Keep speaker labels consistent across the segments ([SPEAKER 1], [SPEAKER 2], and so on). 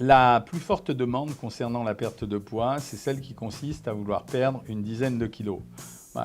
[SPEAKER 1] La plus forte demande concernant la perte de poids, c'est celle qui consiste à vouloir perdre une dizaine de kilos.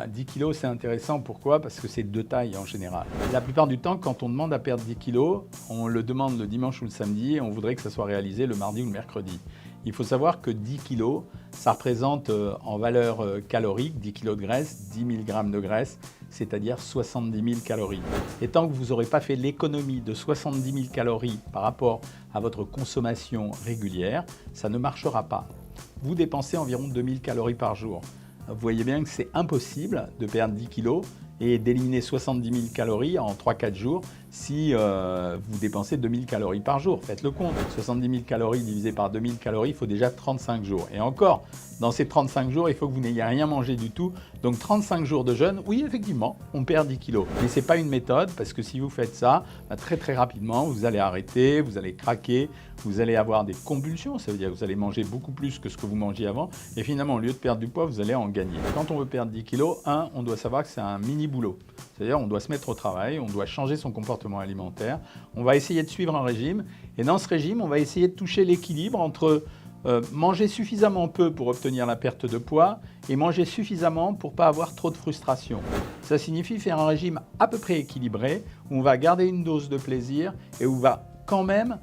[SPEAKER 1] 10 kilos, c'est intéressant. Pourquoi? Parce que c'est de taille en général. La plupart du temps, quand on demande à perdre 10 kilos, on le demande le dimanche ou le samedi et on voudrait que ça soit réalisé le mardi ou le mercredi. Il faut savoir que 10 kilos, ça représente en valeur calorique 10 kilos de graisse, 10 mg de graisse, c'est-à-dire 70 000 calories. Et tant que vous n'aurez pas fait l'économie de 70 000 calories par rapport à votre consommation régulière, ça ne marchera pas. Vous dépensez environ 2000 calories par jour. Vous voyez bien que c'est impossible de perdre 10 kilos et d'éliminer 70 000 calories en 3-4 jours si vous dépensez 2000 calories par jour. Faites le compte, 70 000 calories divisé par 2000 calories, il faut déjà 35 jours. Et encore, dans ces 35 jours, il faut que vous n'ayez rien mangé du tout. Donc 35 jours de jeûne, oui, effectivement, on perd 10 kilos. Mais ce n'est pas une méthode parce que si vous faites ça, très rapidement, vous allez arrêter, vous allez craquer, vous allez avoir des convulsions. Ça veut dire que vous allez manger beaucoup plus que ce que vous mangiez avant. Et finalement, au lieu de perdre du poids, vous allez en gagner. Quand on veut perdre 10 kilos, on doit savoir que c'est un mini boulot. C'est-à-dire on doit se mettre au travail, on doit changer son comportement alimentaire, on va essayer de suivre un régime et dans ce régime, on va essayer de toucher l'équilibre entre manger suffisamment peu pour obtenir la perte de poids et manger suffisamment pour ne pas avoir trop de frustration. Ça signifie faire un régime à peu près équilibré où on va garder une dose de plaisir et où on va quand même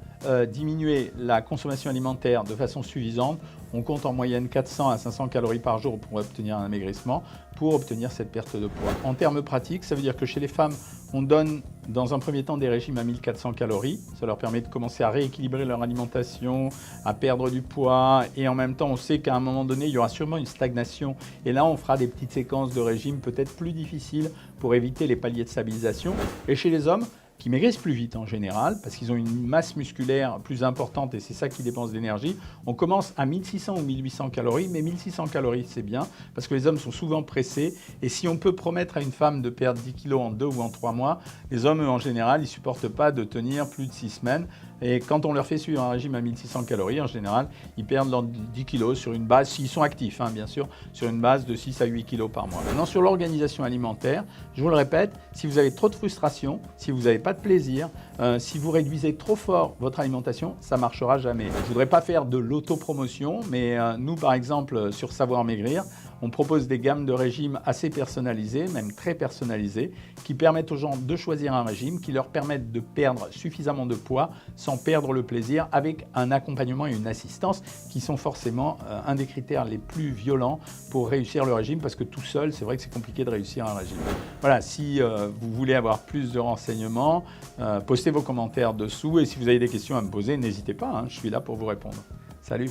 [SPEAKER 1] diminuer la consommation alimentaire de façon suffisante. On compte en moyenne 400 à 500 calories par jour pour obtenir un amaigrissement, pour obtenir cette perte de poids. En termes pratiques, ça veut dire que chez les femmes, on donne dans un premier temps des régimes à 1400 calories. Ça leur permet de commencer à rééquilibrer leur alimentation, à perdre du poids et en même temps, on sait qu'à un moment donné, il y aura sûrement une stagnation. Et là, on fera des petites séquences de régimes peut-être plus difficiles pour éviter les paliers de stabilisation. Et chez les hommes, qui maigrissent plus vite en général, parce qu'ils ont une masse musculaire plus importante et c'est ça qui dépense d'énergie. On commence à 1600 ou 1800 calories, mais 1600 calories c'est bien, parce que les hommes sont souvent pressés, et si on peut promettre à une femme de perdre 10 kilos en 2 ou en 3 mois, les hommes en général, ils ne supportent pas de tenir plus de 6 semaines, et quand on leur fait suivre un régime à 1600 calories, en général, ils perdent leurs 10 kilos sur une base, s'ils sont actifs, bien sûr, sur une base de 6 à 8 kilos par mois. Maintenant, sur l'organisation alimentaire, je vous le répète, si vous avez trop de frustration, si vous n'avez pas de plaisir, si vous réduisez trop fort votre alimentation, ça ne marchera jamais. Je ne voudrais pas faire de l'autopromotion, mais nous, par exemple, sur Savoir Maigrir, on propose des gammes de régimes assez personnalisées, même très personnalisées, qui permettent aux gens de choisir un régime, qui leur permettent de perdre suffisamment de poids sans perdre le plaisir, avec un accompagnement et une assistance qui sont forcément un des critères les plus violents pour réussir le régime, parce que tout seul, c'est vrai que c'est compliqué de réussir un régime. Voilà, si vous voulez avoir plus de renseignements, postez vos commentaires dessous et si vous avez des questions à me poser, n'hésitez pas, je suis là pour vous répondre. Salut!